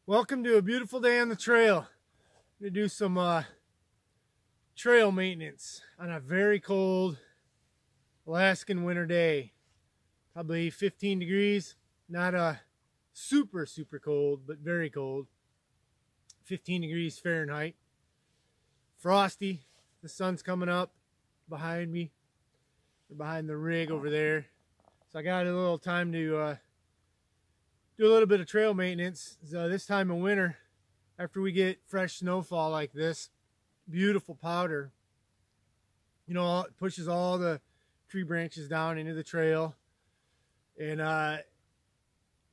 Welcome to a beautiful day on the trail. I'm going to do some trail maintenance on a very cold Alaskan winter day. Probably 15 degrees, not super cold, but very cold. 15 degrees Fahrenheit. Frosty. The sun's coming up behind me, or behind the rig over there. So I got a little time to do a little bit of trail maintenance. So this time of winter, after we get fresh snowfall like this, beautiful powder, you know, it pushes all the tree branches down into the trail. And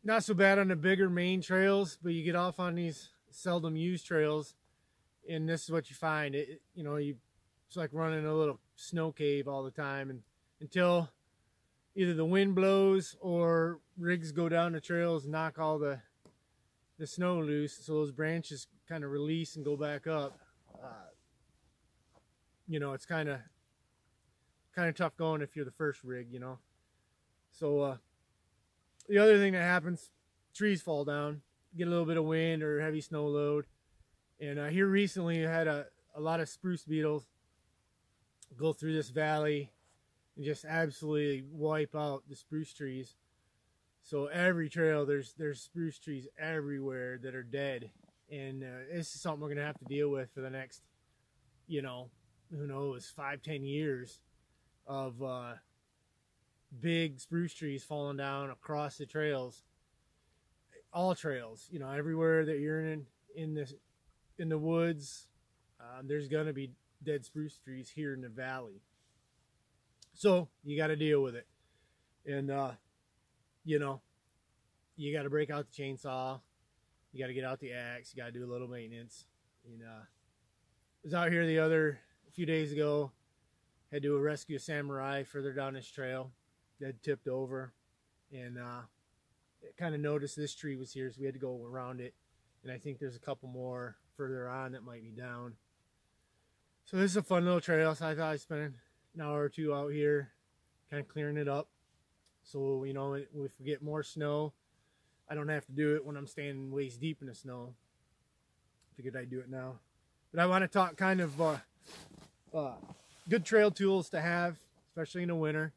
not so bad on the bigger main trails, but you get off on these seldom used trails, and this is what you find. It's like running a little snow cave all the time, and until either the wind blows or rigs go down the trails and knock all the snow loose, so those branches kind of release and go back up. It's kind of tough going if you're the first rig, So the other thing that happens, trees fall down, get a little bit of wind or heavy snow load. And here recently I had a lot of spruce beetles go through this valley and just absolutely wipe out the spruce trees. So every trail, there's spruce trees everywhere that are dead. And this is something we're going to have to deal with for the next, who knows, 5-10 years of big spruce trees falling down across the trails. All trails, everywhere that you're in the woods, there's going to be dead spruce trees here in the valley. So you got to deal with it. And, you got to break out the chainsaw. You got to get out the axe. You got to do a little maintenance. And I was out here a few days ago, had to rescue a samurai further down this trail that tipped over. And kind of noticed this tree was here, so we had to go around it. And I think there's a couple more further on that might be down. So this is a fun little trail, so I thought I'd spend an hour or two out here kind of clearing it up. So, if we get more snow, I don't have to do it when I'm standing waist deep in the snow. Figured I'd do it now. But I want to talk kind of good trail tools to have, especially in the winter.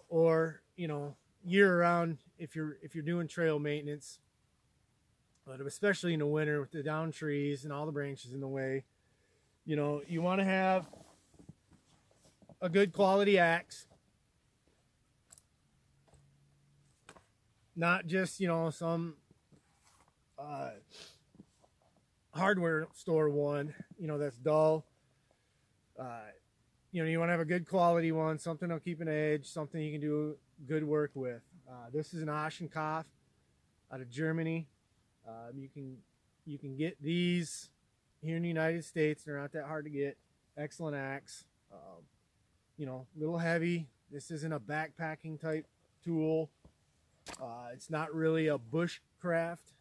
Or, year round if you're doing trail maintenance. But especially in the winter with the down trees and all the branches in the way. You want to have a good quality axe. Not just, some hardware store one, that's dull. You want to have a good quality one, something that'll keep an edge, something you can do good work with. This is an Oshkosh out of Germany. You can get these here in the United States. They're not that hard to get. Excellent axe. A little heavy. This isn't a backpacking type tool. It's not really a bushcraft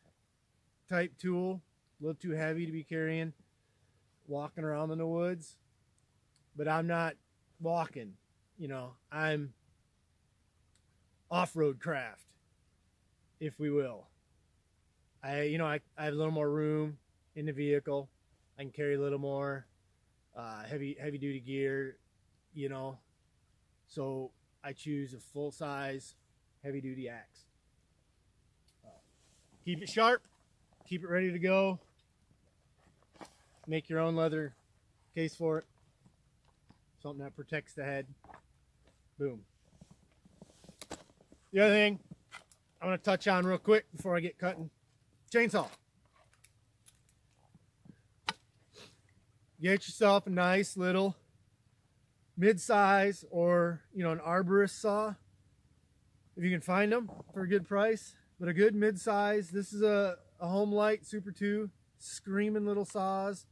type tool. A little too heavy to be carrying, walking around in the woods. But I'm not walking, I'm off-road craft, if we will. I have a little more room in the vehicle. I can carry a little more heavy duty gear, so I choose a full-size heavy duty axe. Keep it sharp, keep it ready to go. Make your own leather case for it. Something that protects the head. Boom. The other thing I want to touch on real quick before I get cutting. Chainsaw. Get yourself a nice little mid-size or, an arborist saw. If you can find them for a good price. But a good mid-size. This is a Home-Lite Super 2. Screaming little saws.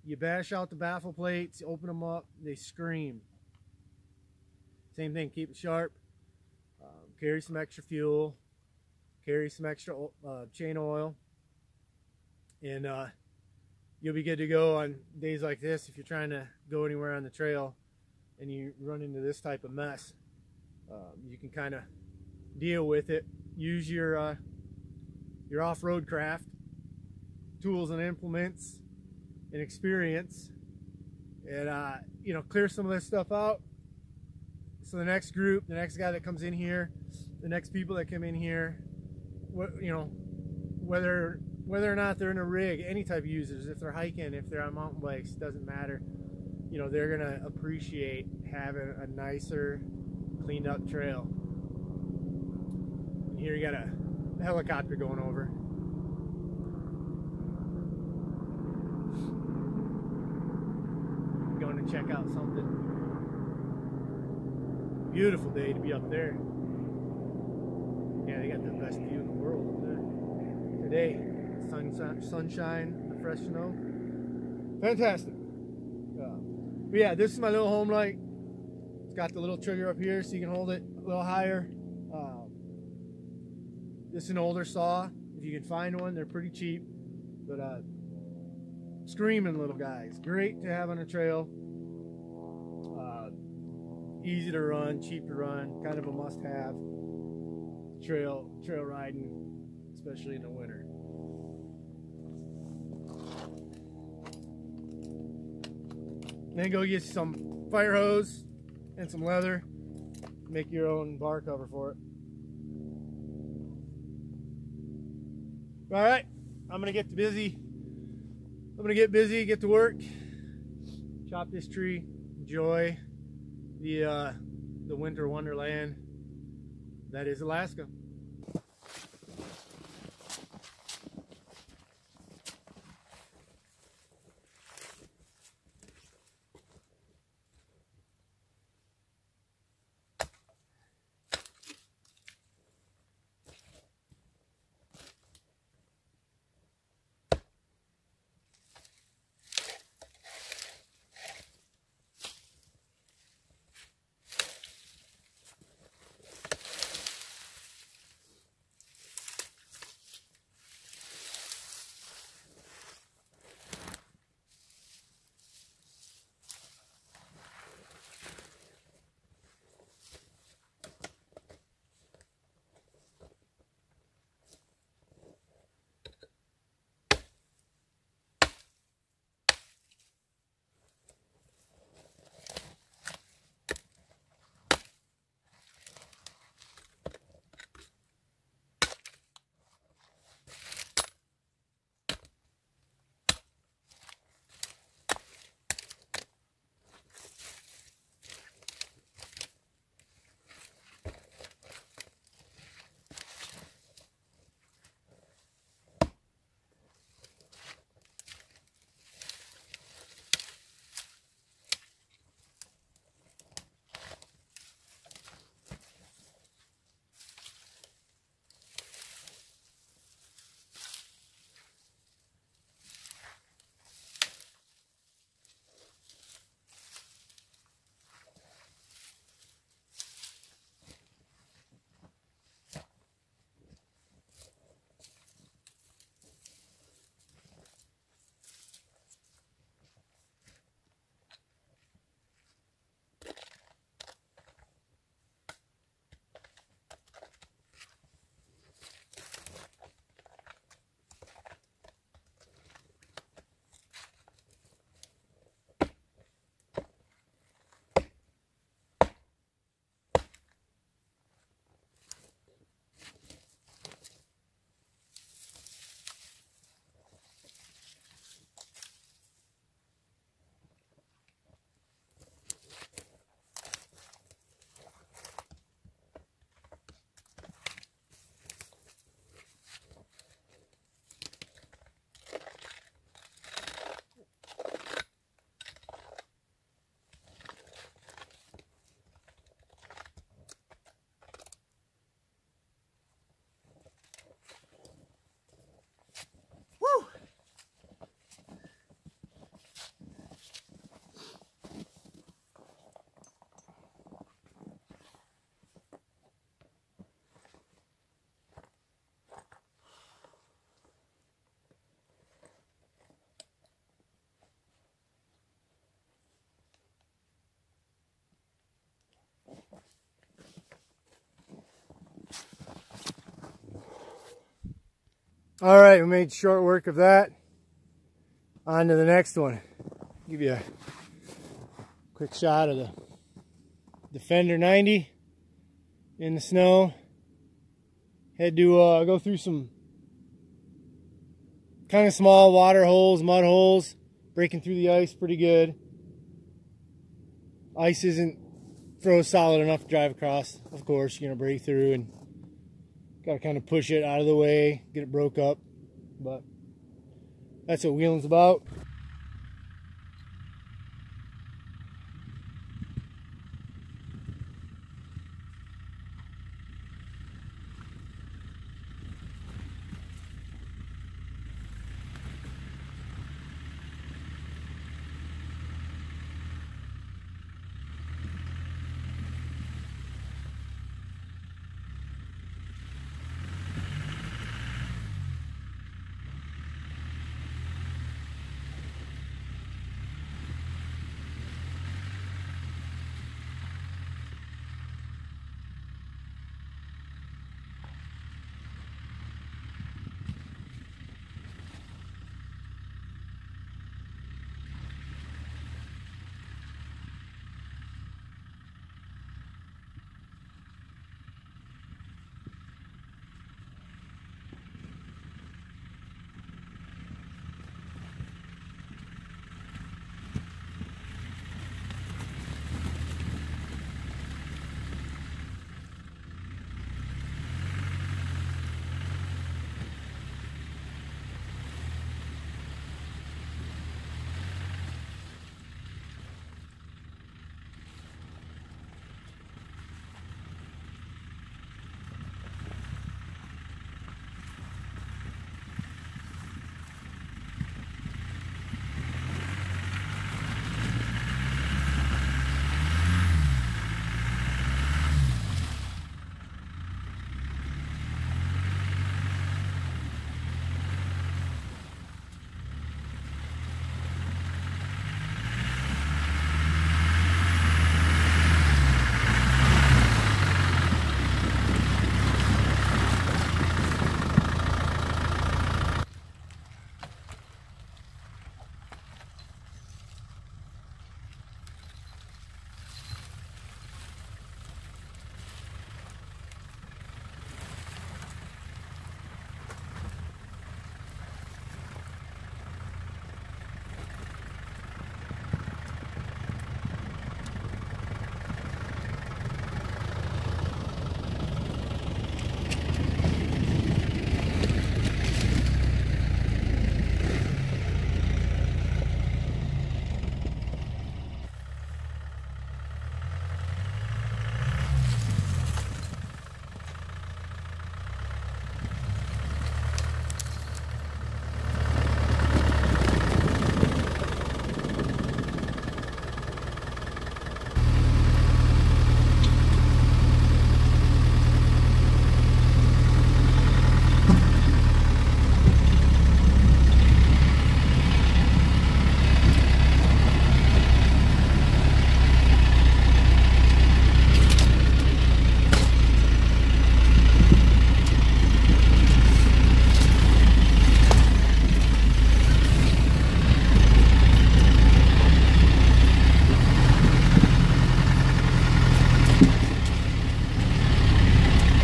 You bash out the baffle plates, you open them up, they scream. Same thing, keep it sharp. Carry some extra fuel. Carry some extra chain oil. And you'll be good to go on days like this if you're trying to go anywhere on the trail and you run into this type of mess. You can kind of deal with it. Use your your off-road craft, tools and implements, and experience, and you know, clear some of this stuff out. So the next group, the next guy that comes in here, the next people that come in here, you know, whether or not they're in a rig, any type of users, if they're hiking, if they're on mountain bikes, doesn't matter. You know, they're gonna appreciate having a nicer, cleaned up trail. And here you got a helicopter going over. Going to check out something. Beautiful day to be up there. Yeah, they got the best view in the world up there. Today, sunshine, the fresh snow. Fantastic. But yeah, this is my little home light. It's got the little trigger up here so you can hold it a little higher. This is an older saw. If you can find one, they're pretty cheap. But screaming little guys. Great to have on a trail. Easy to run, cheap to run, kind of a must-have trail riding, especially in the winter. Then go get some fire hose and some leather. Make your own bar cover for it. All right, I'm gonna get busy. Get to work. Chop this tree. Enjoy the winter wonderland that is Alaska. All right, we made short work of that. On to the next one. Give you a quick shot of the Defender 90 in the snow. Had to go through some kind of small water holes, mud holes, breaking through the ice pretty good. Ice isn't froze solid enough to drive across. Of course, you're gonna break through and gotta kind of push it out of the way, get it broke up. But that's what wheeling's about.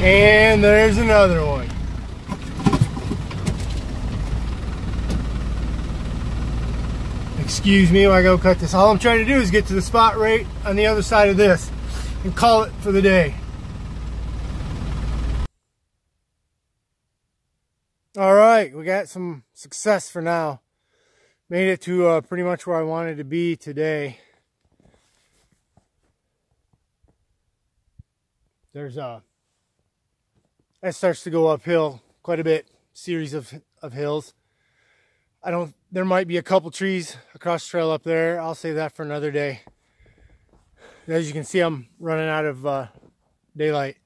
And there's another one. Excuse me while I go cut this. All I'm trying to do is get to the spot right on the other side of this and call it for the day. All right, we got some success for now. Made it to pretty much where I wanted to be today. There's that starts to go uphill quite a bit, series of hills. There might be a couple trees across the trail up there. I'll save that for another day. As you can see, I'm running out of daylight.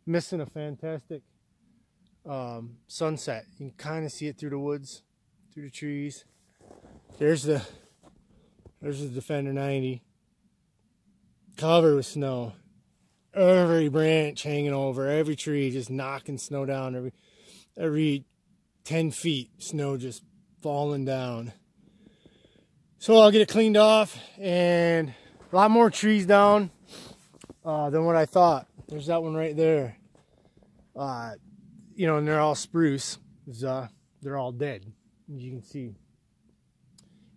Missing a fantastic sunset. You can kind of see it through the woods, through the trees. There's the Defender 90. Covered with snow. Every branch hanging over, every tree just knocking snow down. Every 10 feet, snow just falling down. So I'll get it cleaned off, and a lot more trees down than what I thought. There's that one right there. You know, and they're all spruce. They're all dead. As you can see,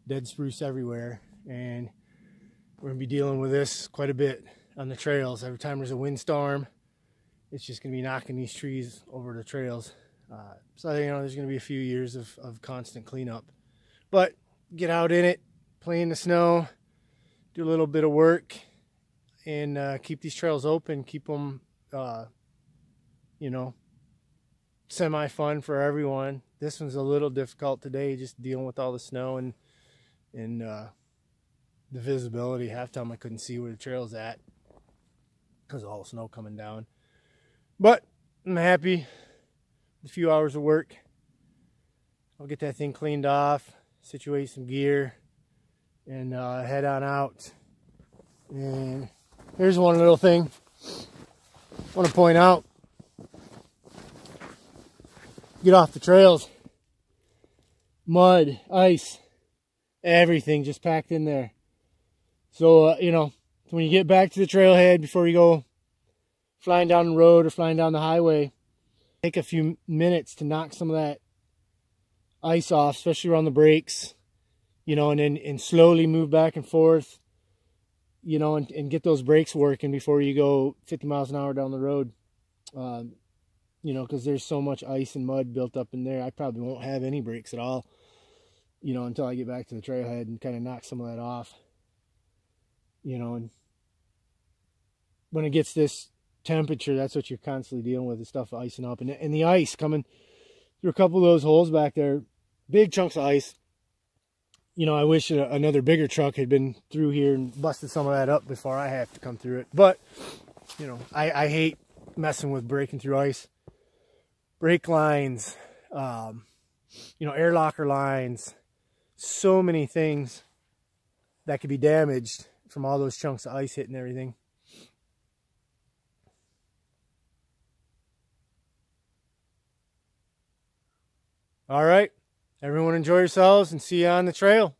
dead spruce everywhere. And we're gonna be dealing with this quite a bit on the trails. Every time there's a windstorm, it's just gonna be knocking these trees over the trails. So, you know, there's gonna be a few years of constant cleanup. But get out in it, play in the snow, do a little bit of work, and keep these trails open, keep them, you know, semi-fun for everyone. This one's a little difficult today, just dealing with all the snow and the visibility. Half time I couldn't see where the trail's at because of all the snow coming down. But I'm happy. A few hours of work. I'll get that thing cleaned off, situate some gear, and head on out. And here's one little thing I want to point out. Get off the trails. Mud, ice, everything just packed in there. So, you know, when you get back to the trailhead, before you go flying down the road or flying down the highway, take a few minutes to knock some of that ice off, especially around the brakes, you know, and slowly move back and forth, you know, and get those brakes working before you go 50 miles an hour down the road. You know, because there's so much ice and mud built up in there, I probably won't have any brakes at all, you know, until I get back to the trailhead and kind of knock some of that off. You know, and when it gets this temperature, that's what you're constantly dealing with, the stuff icing up. And the ice coming through a couple of those holes back there, big chunks of ice. You know, I wish another bigger truck had been through here and busted some of that up before I have to come through it. But, you know, I hate messing with breaking through ice. Brake lines, you know, air locker lines, so many things that could be damaged from all those chunks of ice hitting everything. All right, everyone enjoy yourselves and see you on the trail.